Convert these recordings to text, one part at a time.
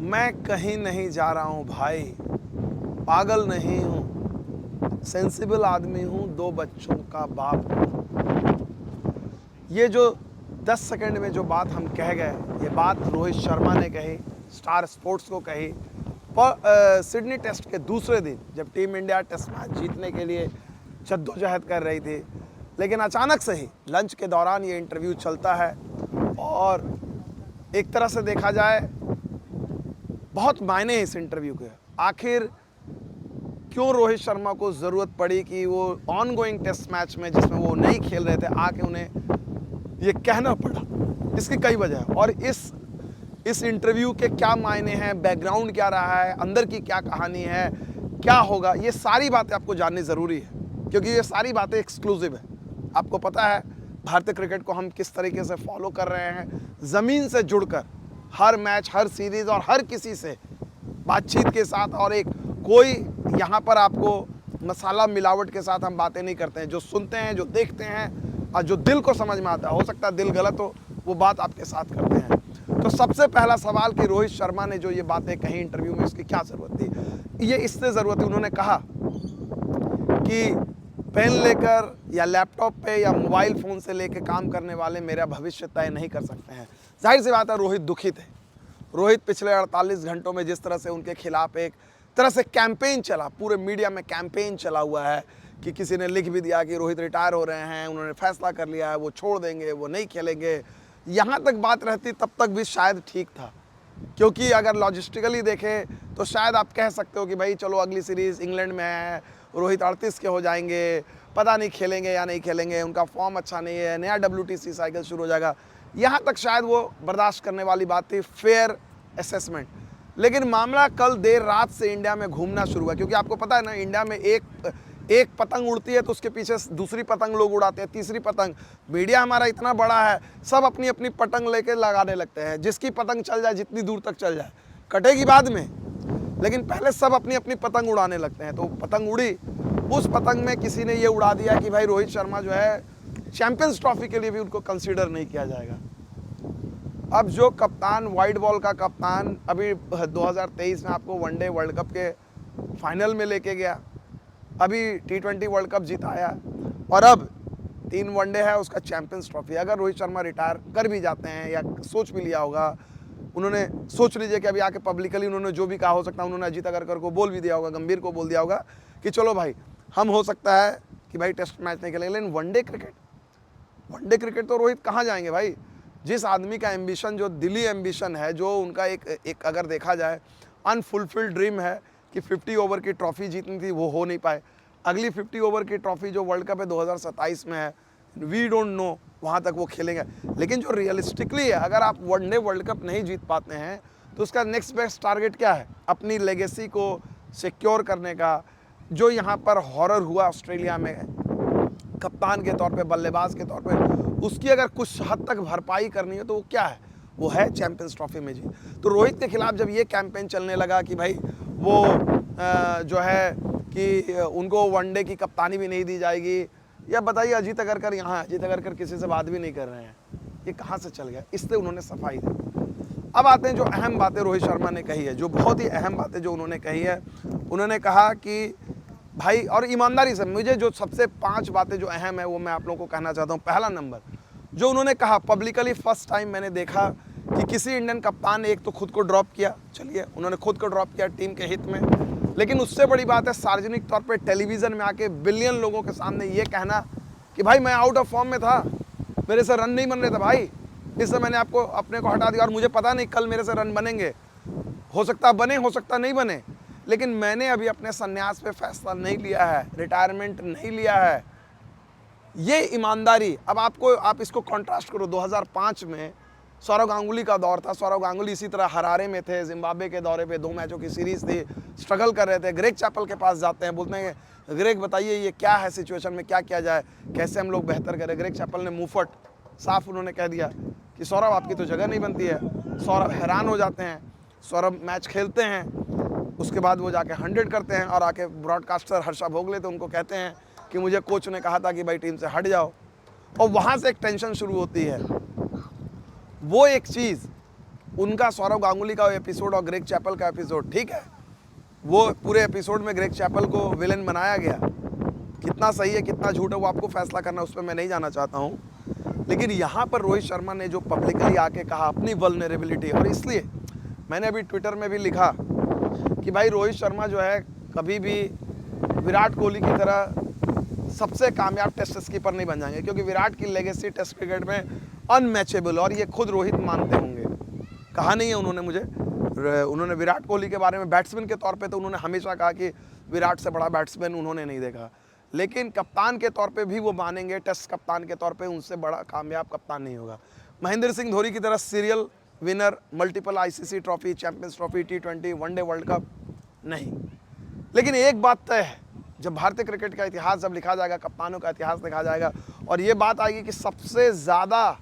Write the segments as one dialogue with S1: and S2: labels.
S1: मैं कहीं नहीं जा रहा हूँ भाई, पागल नहीं हूँ, सेंसिबल आदमी हूँ, 2 बच्चों का बाप हूँ। ये जो 10 सेकंड में जो बात हम कह गए, ये बात रोहित शर्मा ने कही, स्टार स्पोर्ट्स को कही। पर सिडनी टेस्ट के दूसरे दिन जब टीम इंडिया टेस्ट मैच जीतने के लिए जद्दोजहद कर रही थी, लेकिन अचानक से ही लंच के दौरान ये इंटरव्यू चलता है और एक तरह से देखा जाए बहुत मायने हैं इस इंटरव्यू के। आखिर क्यों रोहित शर्मा को ज़रूरत पड़ी कि वो ऑन गोइंग टेस्ट मैच में जिसमें वो नहीं खेल रहे थे, आके उन्हें ये कहना पड़ा, इसकी कई वजह है। और इस इंटरव्यू के क्या मायने हैं, बैकग्राउंड क्या रहा है, अंदर की क्या कहानी है, क्या होगा, ये सारी बातें आपको जाननी ज़रूरी है, क्योंकि ये सारी बातें एक्सक्लूसिव है। आपको पता है भारतीय क्रिकेट को हम किस तरीके से फॉलो कर रहे हैं, ज़मीन से जुड़कर हर मैच, हर सीरीज़ और हर किसी से बातचीत के साथ। और एक कोई यहाँ पर आपको मसाला मिलावट के साथ हम बातें नहीं करते हैं। जो सुनते हैं, जो देखते हैं और जो दिल को समझ में आता है, हो सकता है दिल गलत हो, वो बात आपके साथ करते हैं। तो सबसे पहला सवाल कि रोहित शर्मा ने जो ये बातें कही इंटरव्यू में, इसकी क्या ज़रूरत थी? ये इससे ज़रूरत थी, उन्होंने कहा कि पेन लेकर या लैपटॉप पे या मोबाइल फ़ोन से लेके काम करने वाले मेरा भविष्य तय नहीं कर सकते हैं। जाहिर सी बात है, रोहित दुखी थे। रोहित पिछले 48 घंटों में जिस तरह से उनके खिलाफ एक तरह से कैंपेन चला, पूरे मीडिया में कैंपेन चला हुआ है कि किसी ने लिख भी दिया कि रोहित रिटायर हो रहे हैं, उन्होंने फैसला कर लिया है, वो छोड़ देंगे, वो नहीं खेलेंगे। यहाँ तक बात रहती तब तक भी शायद ठीक था, क्योंकि अगर लॉजिस्टिकली देखें तो शायद आप कह सकते हो कि भाई चलो अगली सीरीज़ इंग्लैंड में है, रोहित 38 के हो जाएंगे, पता नहीं खेलेंगे या नहीं खेलेंगे, उनका फॉर्म अच्छा नहीं है, नया WTC साइकिल शुरू हो जाएगा। यहाँ तक शायद वो बर्दाश्त करने वाली बात थी, फेयर असेसमेंट। लेकिन मामला कल देर रात से इंडिया में घूमना शुरू हुआ, क्योंकि आपको पता है ना, इंडिया में एक पतंग उड़ती है तो उसके पीछे दूसरी पतंग लोग उड़ाते हैं, तीसरी पतंग। मीडिया हमारा इतना बड़ा है, सब अपनी अपनी पतंग लेके लगाने लगते हैं। जिसकी पतंग चल जाए, जितनी दूर तक चल जाए, कटेगी बाद में, लेकिन पहले सब अपनी अपनी पतंग उड़ाने लगते हैं। तो पतंग उड़ी, उस पतंग में किसी ने ये उड़ा दिया कि भाई रोहित शर्मा जो है चैंपियंस ट्रॉफी के लिए भी उनको कंसीडर नहीं किया जाएगा। अब जो कप्तान, वाइट बॉल का कप्तान, अभी 2023 में आपको वनडे वर्ल्ड कप के फाइनल में लेके गया, अभी T20 वर्ल्ड कप जिताया, और अब 3 वनडे है उसका चैंपियंस ट्रॉफी। अगर रोहित शर्मा रिटायर कर भी जाते हैं, या सोच भी लिया होगा उन्होंने, सोच लीजिए कि अभी आके पब्लिकली उन्होंने जो भी कहा, हो सकता है उन्होंने अजीत अगरकर को बोल भी दिया होगा, गंभीर को बोल दिया होगा कि चलो भाई हम, हो सकता है कि भाई टेस्ट मैच नहीं खेलेंगे, लेकिन वनडे क्रिकेट तो रोहित कहाँ जाएंगे भाई? जिस आदमी का एम्बिशन, जो दिली एम्बिशन है, जो उनका एक अगर देखा जाए अनफुलफिल्ड ड्रीम है कि 50 ओवर की ट्रॉफी जीतनी थी, वो हो नहीं पाए। अगली 50 ओवर की ट्रॉफी जो वर्ल्ड कप है 2027 में है, वी डोंट नो वहाँ तक वो खेलेंगे। लेकिन जो रियलिस्टिकली है, अगर आप वनडे वर्ल्ड कप नहीं जीत पाते हैं तो उसका नेक्स्ट बेस्ट टारगेट क्या है? अपनी लेगेसी को सिक्योर करने का। जो यहाँ पर हॉरर हुआ ऑस्ट्रेलिया में कप्तान के तौर पे, बल्लेबाज के तौर पे, उसकी अगर कुछ हद तक भरपाई करनी है तो वो क्या है? वो है चैंपियंस ट्रॉफी में जीत। तो रोहित के खिलाफ जब ये कैंपेन चलने लगा कि भाई वो जो है कि उनको वनडे की कप्तानी भी नहीं दी जाएगी, या बताइए अजीत अगरकर यहाँ, अजीत अगरकर किसी से बात भी नहीं कर रहे हैं, ये कहाँ से चल गया? इससे उन्होंने सफाई दी। अब आते हैं जो अहम बातें रोहित शर्मा ने कही है, जो बहुत ही अहम बातें जो उन्होंने कही है। उन्होंने कहा कि भाई, और ईमानदारी से मुझे जो सबसे 5 बातें जो अहम है वो मैं आप लोगों को कहना चाहता हूँ। पहला नंबर जो उन्होंने कहा, पब्लिकली फर्स्ट टाइम मैंने देखा कि किसी इंडियन कप्तान ने एक तो खुद को ड्रॉप किया, चलिए उन्होंने खुद को ड्रॉप किया टीम के हित में, लेकिन उससे बड़ी बात है सार्वजनिक तौर पे टेलीविज़न में आके बिलियन लोगों के सामने ये कहना कि भाई मैं आउट ऑफ फॉर्म में था, मेरे से रन नहीं बन रहे थे भाई, इससे मैंने अपने को हटा दिया, और मुझे पता नहीं कल मेरे से रन बनेंगे, हो सकता बने, हो सकता नहीं बने, लेकिन मैंने अभी अपने संन्यास पे फैसला नहीं लिया है, रिटायरमेंट नहीं लिया है। ये ईमानदारी। अब आप इसको कॉन्ट्रास्ट करो, 2005 में सौरव गांगुली का दौर था। सौरव गांगुली इसी तरह हरारे में थे, जिम्बाब्वे के दौरे पे 2 मैचों की सीरीज़ थी, स्ट्रगल कर रहे थे। ग्रेग चैपल के पास जाते हैं, बोलते हैं ग्रेग बताइए ये क्या है सिचुएशन में, क्या किया जाए, कैसे हम लोग बेहतर करें। ग्रेग चैपल ने मुंहफट साफ उन्होंने कह दिया कि सौरव आपकी तो जगह नहीं बनती है। सौरव हैरान हो जाते हैं, सौरव मैच खेलते हैं, उसके बाद वो जाके 100 करते हैं, और आके ब्रॉडकास्टर हर्षा भोगले तो उनको कहते हैं कि मुझे कोच ने कहा था कि भाई टीम से हट जाओ, और वहाँ से एक टेंशन शुरू होती है। वो एक चीज़ उनका सौरव गांगुली का एपिसोड और ग्रेग चैपल का एपिसोड, ठीक है, वो पूरे एपिसोड में ग्रेग चैपल को विलेन बनाया गया, कितना सही है कितना झूठ है वो आपको फैसला करना, उस पर मैं नहीं जाना चाहता हूँ। लेकिन यहाँ पर रोहित शर्मा ने जो पब्लिकली आके कहा अपनी वल्नरेबिलिटी, और इसलिए मैंने अभी ट्विटर में भी लिखा कि भाई रोहित शर्मा जो है कभी भी विराट कोहली की तरह सबसे कामयाब टेस्ट स्कीपर नहीं बन जाएंगे, क्योंकि विराट की लेगेसी टेस्ट क्रिकेट में अनमैचेबल, और ये खुद रोहित मानते होंगे। कहा नहीं है उन्होंने मुझे, उन्होंने विराट कोहली के बारे में बैट्समैन के तौर पे तो उन्होंने हमेशा कहा कि विराट से बड़ा बैट्समैन उन्होंने नहीं देखा, लेकिन कप्तान के तौर पे भी वो मानेंगे, टेस्ट कप्तान के तौर पे उनसे बड़ा कामयाब कप्तान नहीं होगा। महेंद्र सिंह धोनी की तरह serial winner, multiple ICC trophy, champions trophy, T20, one day world cup नहीं। लेकिन एक बात तय है, जब भारतीय क्रिकेट का इतिहास जब लिखा जाएगा, कप्तानों का इतिहास लिखा जाएगा, और ये बात आएगी कि सबसे ज़्यादा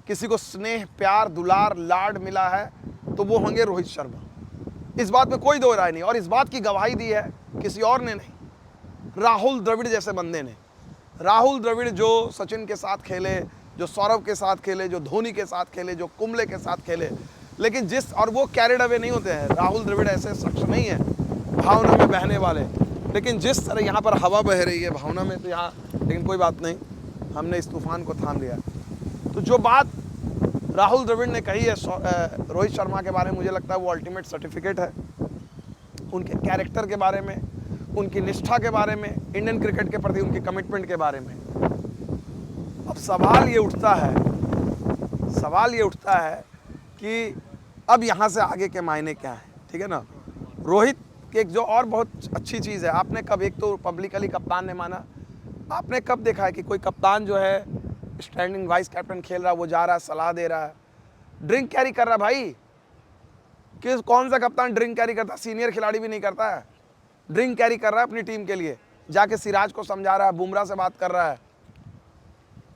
S1: किसी को स्नेह, प्यार, दुलार, लाड मिला है तो वो होंगे रोहित शर्मा। इस बात में कोई दो राय नहीं, और इस बात की गवाही दी है किसी और ने नहीं, राहुल द्रविड़ जैसे बंदे ने। राहुल द्रविड़ जो सचिन के साथ खेले, जो सौरव के साथ खेले, जो धोनी के साथ खेले, जो कुंबले के साथ खेले, लेकिन जिस, और वो कैरिड अवे नहीं होते हैं, राहुल द्रविड़ ऐसे शख्स नहीं है भावना में बहने वाले, लेकिन जिस तरह यहाँ पर हवा बह रही है भावना में, तो यहाँ, लेकिन कोई बात नहीं, हमने इस तूफान को थाम लिया। तो जो बात राहुल द्रविड़ ने कही है रोहित शर्मा के बारे में, मुझे लगता है वो अल्टीमेट सर्टिफिकेट है उनके कैरेक्टर के बारे में, उनकी निष्ठा के बारे में, इंडियन क्रिकेट के प्रति उनकी कमिटमेंट के बारे में। अब सवाल ये उठता है कि अब यहाँ से आगे के मायने क्या है, ठीक है ना। रोहित की एक जो और बहुत अच्छी चीज़ है, आपने कब, एक तो पब्लिकली कप्तान ने माना, आपने कब देखा है कि कोई कप्तान जो है स्टैंडिंग वाइस कैप्टन खेल रहा है, वो जा रहा है, सलाह दे रहा है, ड्रिंक कैरी कर रहा है भाई, कि कौन सा कप्तान ड्रिंक कैरी करता है? सीनियर खिलाड़ी भी नहीं करता है, ड्रिंक कैरी कर रहा है अपनी टीम के लिए, जाके सिराज को समझा रहा है, बुमराह से बात कर रहा है।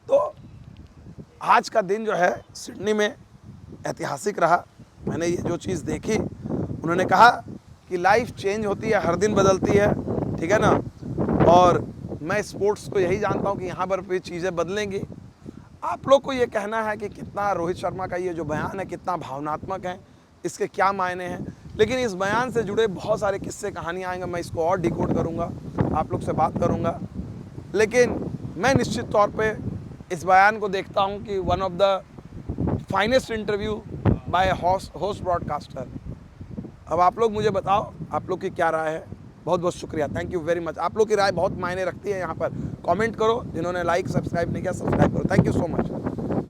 S1: तो आज का दिन जो है सिडनी में ऐतिहासिक रहा। मैंने ये जो चीज़ देखी, उन्होंने कहा कि लाइफ चेंज होती है, हर दिन बदलती है, ठीक है ना, और मैं स्पोर्ट्स को यही जानता हूँ कि यहाँ पर भी चीज़ें बदलेंगी। आप लोग को ये कहना है कि कितना रोहित शर्मा का ये जो बयान है कितना भावनात्मक है, इसके क्या मायने हैं, लेकिन इस बयान से जुड़े बहुत सारे किस्से कहानियाँ आएंगे, मैं इसको और डिकोड करूँगा, आप लोग से बात करूँगा। लेकिन मैं निश्चित तौर पे इस बयान को देखता हूँ कि one of the finest interview by host broadcaster. अब आप लोग मुझे बताओ आप लोग की क्या राय है। बहुत बहुत शुक्रिया, थैंक यू वेरी मच। आप लोग की राय बहुत मायने रखती है, यहाँ पर कमेंट करो, जिन्होंने लाइक सब्सक्राइब नहीं किया सब्सक्राइब करो। Thank you so much.